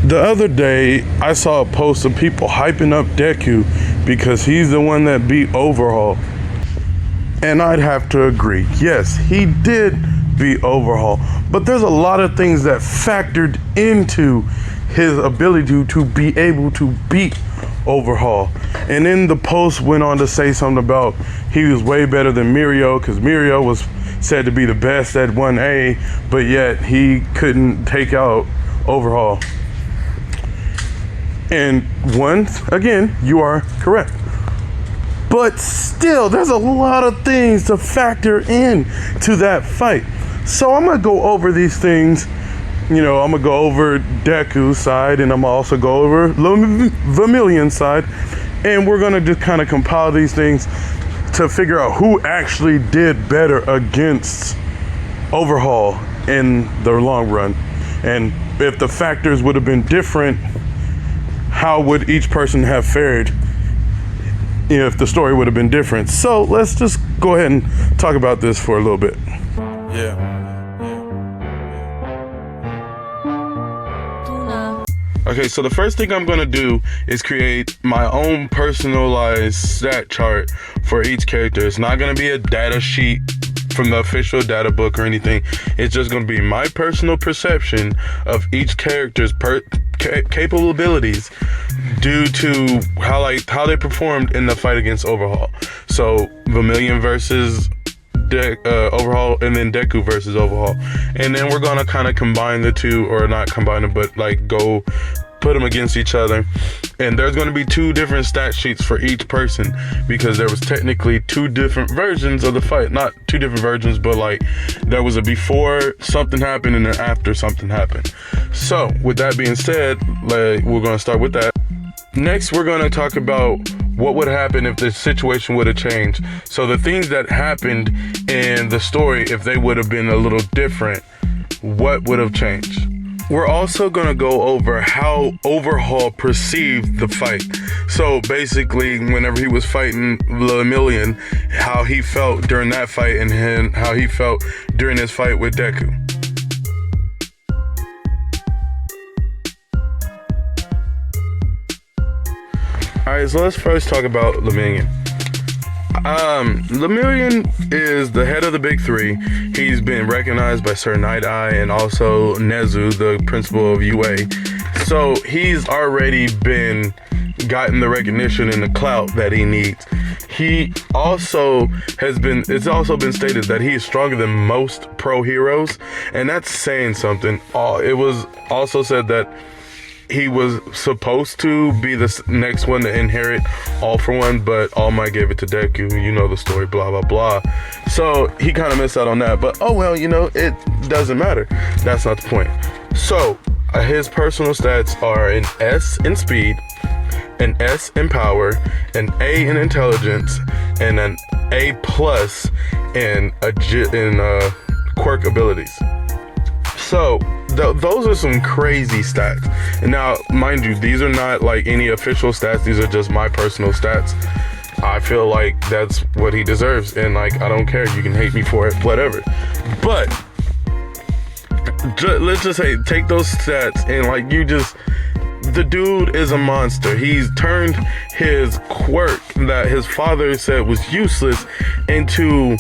The other day, I saw a post of people hyping up Deku because he's the one that beat Overhaul. And I'd have to agree. Yes, he did beat Overhaul. But there's a lot of things that factored into his ability to be able to beat Overhaul. And then the post went on to say something about he was way better than Mirio because Mirio was said to be the best at 1A, but yet he couldn't take out Overhaul. And once again, you are correct. But still, there's a lot of things to factor in to that fight. So I'm gonna go over these things. You know, I'm gonna go over Deku's side, and I'm gonna also go over Vermilion's side, and we're gonna just kind of compile these things to figure out who actually did better against Overhaul in the long run. And if the factors would have been different, how would each person have fared if the story would have been different? So let's just go ahead and talk about this for a little bit. Okay, so the first thing I'm gonna do is create my own personalized stat chart for each character. It's not gonna be a data sheet from the official data book or anything. It's just gonna be my personal perception of each character's capable abilities due to how they performed in the fight against Overhaul. So Vermilion versus Overhaul, and then Deku versus Overhaul, and then we're gonna kind of combine the two, or not combine them, but like go put them against each other. And there's going to be two different stat sheets for each person because there was technically two different versions of the fight. Not two different versions, but like there was a before something happened and an after something happened. So with that being said, we're going to start with that. Next, we're going to talk about what would happen if the situation would have changed. So the things that happened in the story, if they would have been a little different, what would have changed? We're also going to go over how Overhaul perceived the fight. So basically, whenever he was fighting Vermilion, how he felt during that fight, and how he felt during his fight with Deku. Alright, so let's first talk about Vermilion. Vermilion is the head of the big three. He's been recognized by Sir Night Eye and also Nezu, the principal of UA. So he's already gotten the recognition and the clout that he needs. It's also been stated that he is stronger than most pro heroes, and that's saying something. It was also said that he was supposed to be the next one to inherit All For One, but All Might gave it to Deku. You know the story, blah, blah, blah. So he kind of missed out on that. But, oh, well, it doesn't matter. That's not the point. So his personal stats are an S in speed, an S in power, an A in intelligence, and an A plus in quirk abilities. So those are some crazy stats. And now, mind you, these are not like any official stats. These are just my personal stats. I feel like that's what he deserves, and like I don't care. You can hate me for it, whatever. But let's just say, take those stats and like the dude is a monster. He's turned his quirk that his father said was useless into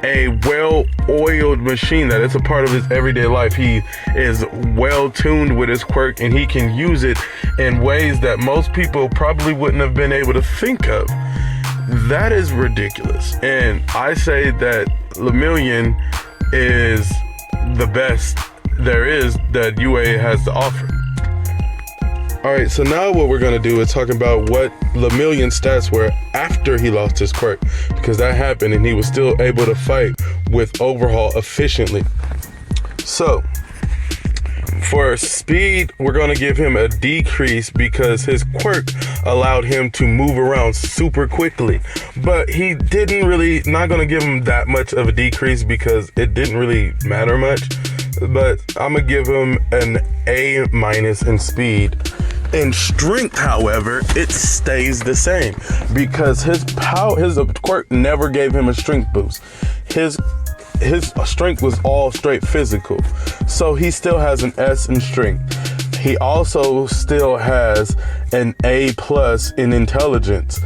a well-oiled machine that is a part of his everyday life. He is well-tuned with his quirk, and he can use it in ways that most people probably wouldn't have been able to think of. That is ridiculous. And I say that Vermilion is the best there is that UA has to offer. Alright, so now what we're going to do is talk about what Vermilion's stats were after he lost his quirk, because that happened and he was still able to fight with Overhaul efficiently. So, for speed, we're going to give him a decrease because his quirk allowed him to move around super quickly. But he not going to give him that much of a decrease because it didn't really matter much. But I'm going to give him an A minus in speed. In strength, however, it stays the same because his quirk never gave him a strength boost. His strength was all straight physical, so he still has an S in strength. he also still has an A plus in intelligence.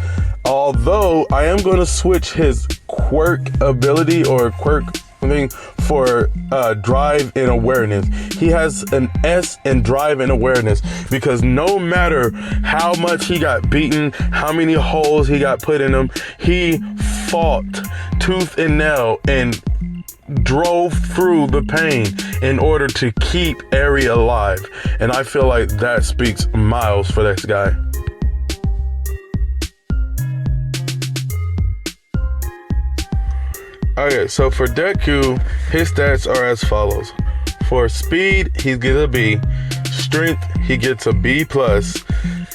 Although I am going to switch his quirk ability or quirk thing for drive and awareness. He has an S in drive and awareness, because no matter how much he got beaten, how many holes he got put in him, he fought tooth and nail and drove through the pain in order to keep Eri alive. And I feel like that speaks miles for this guy. Okay, so for Deku, his stats are as follows. For speed, he gets a B. Strength, he gets a B plus.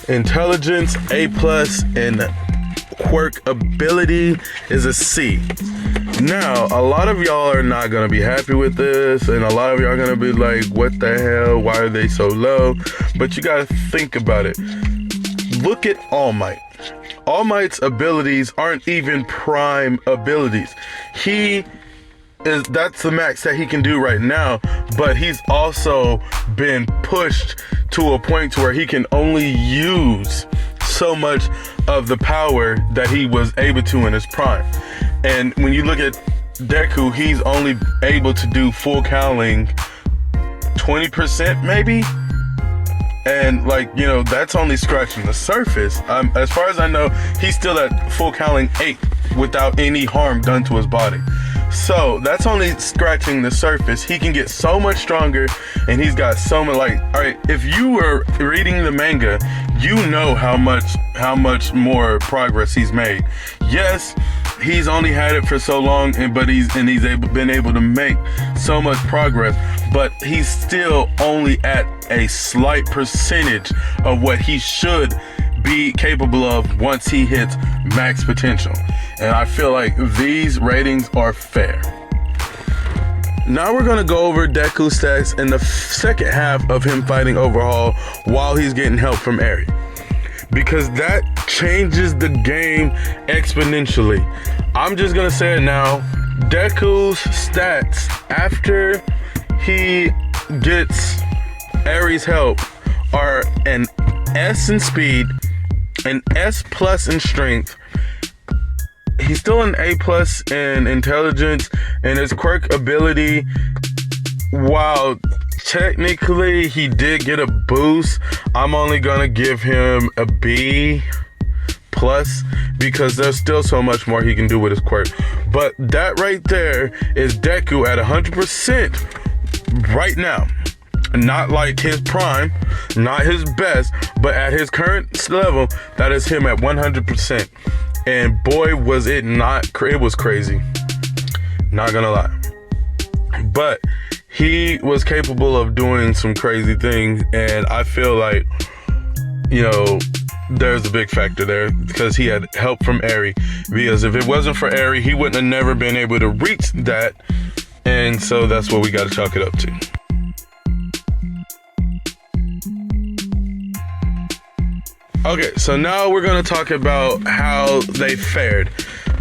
Intelligence, A plus. And quirk ability is a C. Now, a lot of y'all are not going to be happy with this, and a lot of y'all are going to be like, what the hell? Why are they so low? But you got to think about it. Look at All Might. All Might's abilities aren't even prime abilities. That's the max that he can do right now, but he's also been pushed to a point to where he can only use so much of the power that he was able to in his prime. And when you look at Deku, he's only able to do full cowling 20% maybe. And that's only scratching the surface. As far as I know, he's still at full cowling 8 without any harm done to his body. So that's only scratching the surface. He can get so much stronger, and he's got so much. Alright, if you were reading the manga, you know how much more progress he's made. Yes, he's only had it for so long, but he's been able to make so much progress, but he's still only at a slight percentage of what he should be capable of once he hits max potential. And I feel like these ratings are fair. Now we're gonna go over Deku's stats in the second half of him fighting Overhaul while he's getting help from Eri, because that changes the game exponentially. I'm just gonna say it now. Deku's stats after he gets Eri's help are an S in speed, an S plus in strength. He's still an A plus in intelligence, and his quirk ability, while technically he did get a boost, I'm only gonna give him a B plus, because there's still so much more he can do with his quirk. But that right there is Deku at 100% right now. Not like his prime, not his best, but at his current level, that is him at 100%. And boy, was it not, it was crazy. Not gonna lie. But he was capable of doing some crazy things, and I feel like, there's a big factor there, because he had help from Eri. Because if it wasn't for Eri, he wouldn't have never been able to reach that. And so that's what we got to chalk it up to. Okay, so now we're going to talk about how they fared.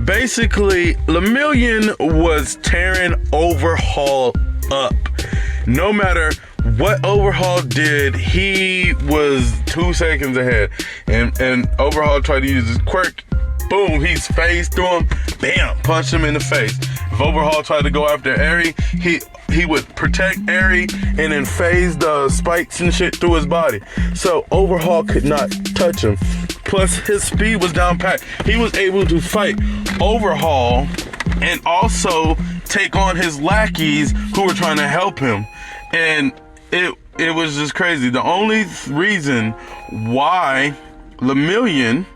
Basically, Lemillion was tearing Overhaul up. No matter what Overhaul did, he was 2 seconds ahead. And Overhaul tried to use his quirk. Boom, he's phased through him. Bam, punched him in the face. If Overhaul tried to go after Eri, he would protect Eri and then phase the spikes and shit through his body. So Overhaul could not touch him. Plus his speed was down pat. He was able to fight Overhaul and also take on his lackeys who were trying to help him. And it was just crazy. The only reason why Lemillion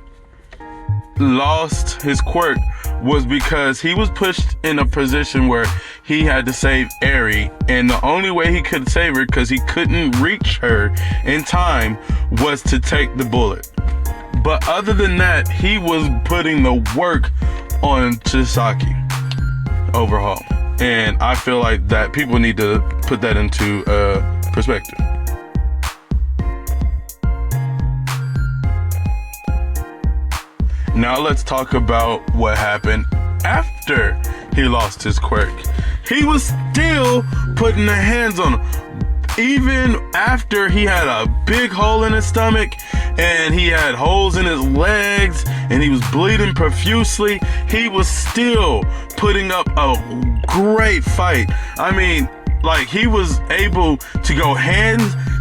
lost his quirk was because he was pushed in a position where he had to save Eri, and the only way he could save her, because he couldn't reach her in time, was to take the bullet. But other than that, he was putting the work on Chisaki Overhaul, and I feel like that people need to put that into perspective. Now let's talk about what happened after he lost his quirk. He was still putting the hands on him. even after he had a big hole in his stomach and he had holes in his legs and he was bleeding profusely, he was still putting up a great fight. I mean, like, he was able to go hand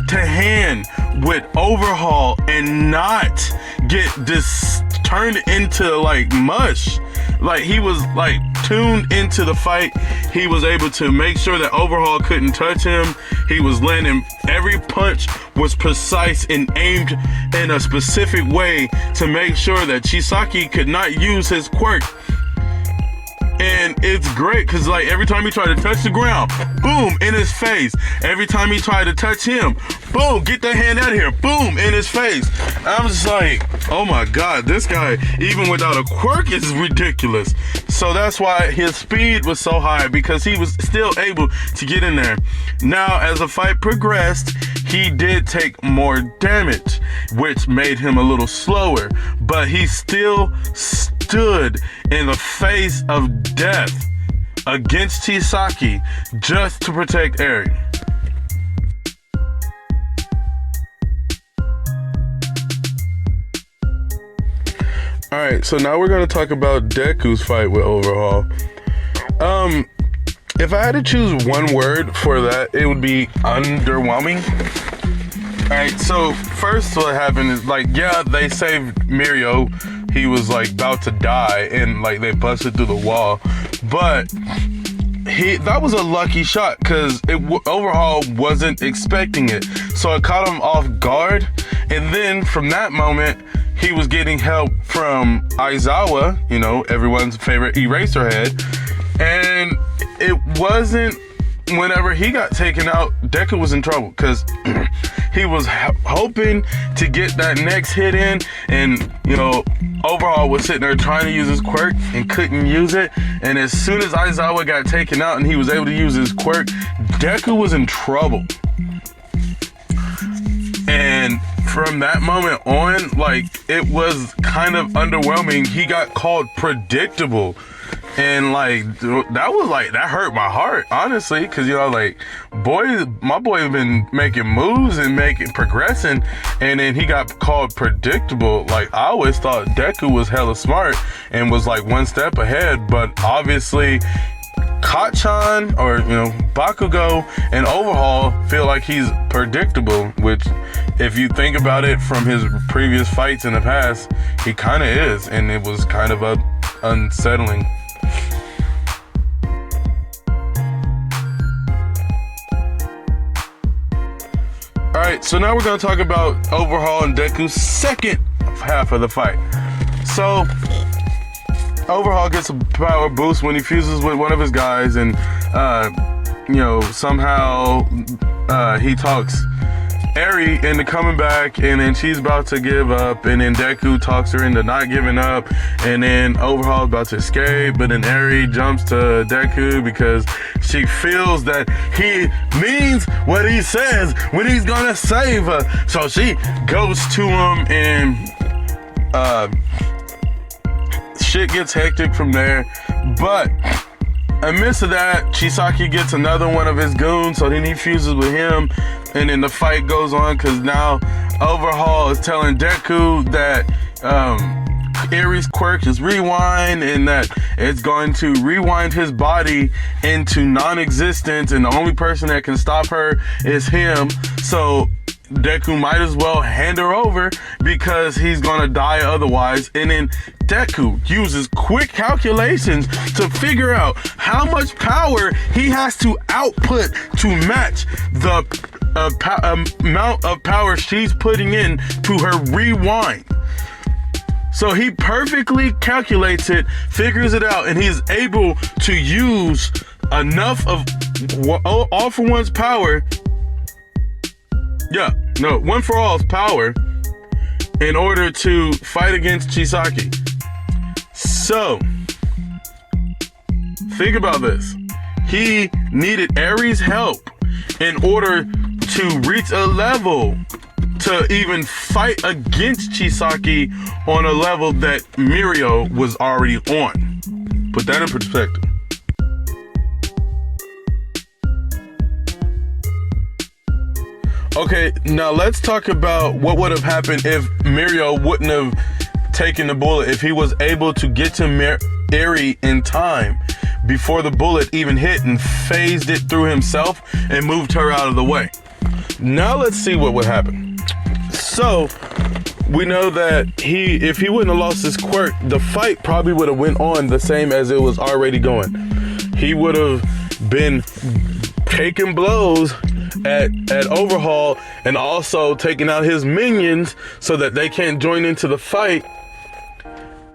to hand with Overhaul and not get this turned into like mush. Like, he was like tuned into the fight. He was able to make sure that Overhaul couldn't touch him. He was landing, every punch was precise and aimed in a specific way to make sure that Chisaki could not use his quirk. And it's great because, like, every time he tried to touch the ground, boom, in his face. Every time he tried to touch him, boom, get that hand out of here, boom, in his face. I'm just like, oh my God, this guy, even without a quirk, is ridiculous. So that's why his speed was so high, because he was still able to get in there. Now, as the fight progressed, he did take more damage, which made him a little slower, but he still stood in the face of death against Chisaki just to protect Eri. Alright, so now we're going to talk about Deku's fight with Overhaul. If I had to choose one word for that, it would be underwhelming. Alright, so first what happened is, like, yeah, they saved Mirio. He was like about to die and like they busted through the wall, but that was a lucky shot because Overhaul wasn't expecting it, so it caught him off guard. And then from that moment, he was getting help from Aizawa, you know, everyone's favorite Eraserhead, and it wasn't. Whenever he got taken out, Deku was in trouble because he was hoping to get that next hit in, and, you know, Overhaul was sitting there trying to use his quirk and couldn't use it. And as soon as Aizawa got taken out and he was able to use his quirk, Deku was in trouble. And from that moment on, like, it was kind of underwhelming. He got called predictable. And like, that hurt my heart, honestly, because, you know, like, my boy been making moves and progressing, and then he got called predictable. Like, I always thought Deku was hella smart and was like one step ahead, but obviously Kacchan, or, you know, Bakugo and Overhaul feel like he's predictable, which, if you think about it from his previous fights in the past, he kind of is, and it was kind of unsettling. Alright, so now we're going to talk about Overhaul and Deku's second half of the fight. So, Overhaul gets a power boost when he fuses with one of his guys, and, you know, somehow he talks Eri into coming back, and then she's about to give up, and then Deku talks her into not giving up, and then Overhaul's about to escape, but then Eri jumps to Deku because she feels that he means what he says when he's gonna save her. So she goes to him, and shit gets hectic from there. But amidst of that, Chisaki gets another one of his goons, so then he fuses with him, and then the fight goes on because now Overhaul is telling Deku that Eri's quirk is rewind, and that it's going to rewind his body into non-existence, and the only person that can stop her is him. So Deku might as well hand her over because he's gonna die otherwise. And then Deku uses quick calculations to figure out how much power he has to output to match the amount of power she's putting in to her rewind. So he perfectly calculates it, figures it out, and he's able to use enough of All for One's power. Yeah, no, One for All's power in order to fight against Chisaki. So, think about this. He needed Eri's help in order to reach a level to even fight against Chisaki on a level that Mirio was already on. Put that in perspective. Okay, now let's talk about what would have happened if Mirio wouldn't have taken the bullet, if he was able to get to Eri in time before the bullet even hit and phased it through himself and moved her out of the way. Now let's see what would happen. So we know that if he wouldn't have lost his quirk, the fight probably would have went on the same as it was already going. He would have been taking blows at Overhaul and also taking out his minions so that they can't join into the fight,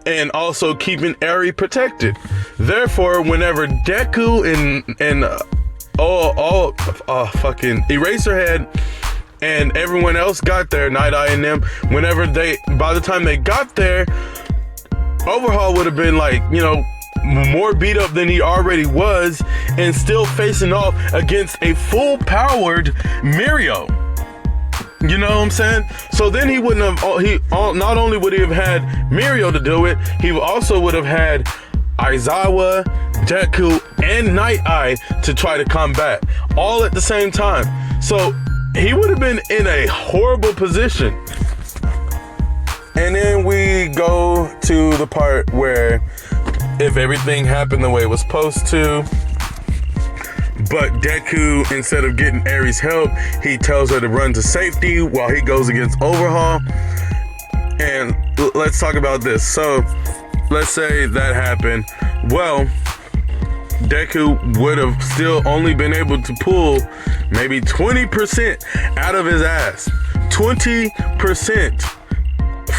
and also keeping Eri protected. Therefore, whenever Deku and fucking Eraserhead and everyone else got there, Night Eye and them, by the time they got there, Overhaul would have been like, more beat up than he already was, and still facing off against a full-powered Mirio. You know what I'm saying? So then he wouldn't have, not only would he have had Mirio to do it, he also would have had Aizawa, Deku, and Night Eye to try to combat, all at the same time. So he would have been in a horrible position. And then we go to the part where if everything happened the way it was supposed to, but Deku, instead of getting Eri's help, he tells her to run to safety while he goes against Overhaul. And let's talk about this. So let's say that happened. Well, Deku would have still only been able to pull maybe 20% out of his ass. 20%.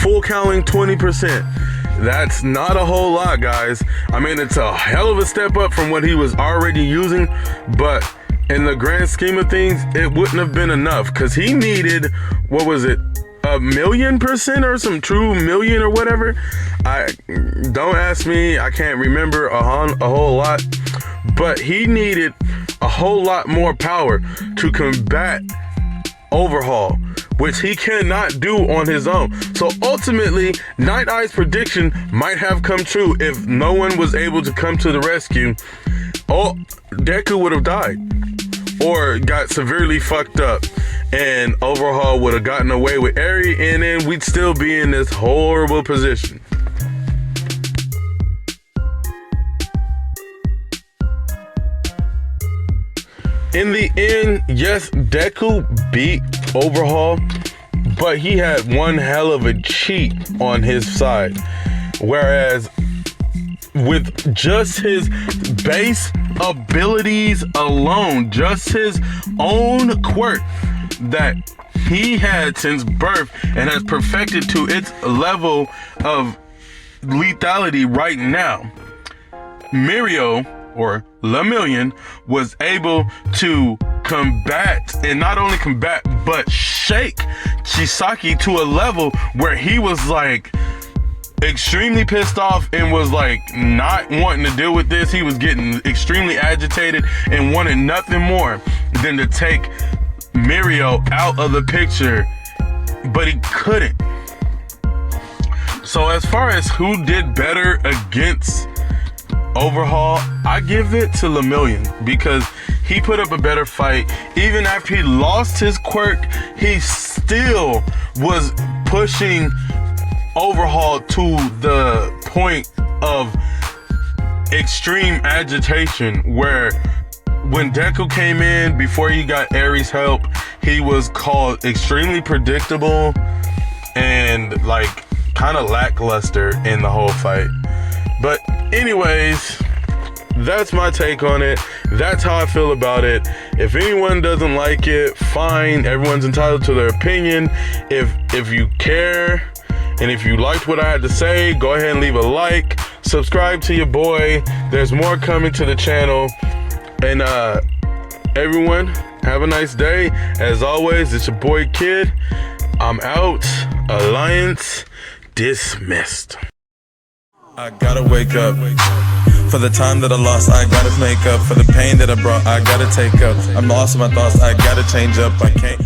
Full counting 20%. That's not a whole lot, guys. I mean, it's a hell of a step up from what he was already using, but in the grand scheme of things, it wouldn't have been enough, because he needed, what was it, 1,000,000% or some true million or whatever. Don't ask me, I can't remember a whole lot, but he needed a whole lot more power to combat Overhaul, which he cannot do on his own. So ultimately, Night Eye's prediction might have come true. If no one was able to come to the rescue, Deku would have died or got severely fucked up, and Overhaul would have gotten away with Eri, and then we'd still be in this horrible position. In the end, yes, Deku beat Overhaul, but he had one hell of a cheat on his side. Whereas with just his base abilities alone, just his own quirk that he had since birth and has perfected to its level of lethality right now, Mirio, or Lemillion, was able to combat, and not only combat, but shake Chisaki to a level where he was like extremely pissed off and was like not wanting to deal with this. He was getting extremely agitated and wanted nothing more than to take Mirio out of the picture, but he couldn't. So as far as who did better against Overhaul, I give it to Lemillion, because he put up a better fight. Even after he lost his quirk, he still was pushing Overhaul to the point of extreme agitation, where when Deku came in before he got Eri's help, he was called extremely predictable and like kind of lackluster in the whole fight. But anyways, that's my take on it. That's how I feel about it. If anyone doesn't like it, fine. Everyone's entitled to their opinion. If you care and if you liked what I had to say, go ahead and leave a like. Subscribe to your boy. There's more coming to the channel. And everyone, have a nice day. As always, it's your boy Kid. I'm out. Alliance dismissed. I gotta wake up. For the time that I lost, I gotta make up. For the pain that I brought, I gotta take up. I'm lost in my thoughts, I gotta change up. I can't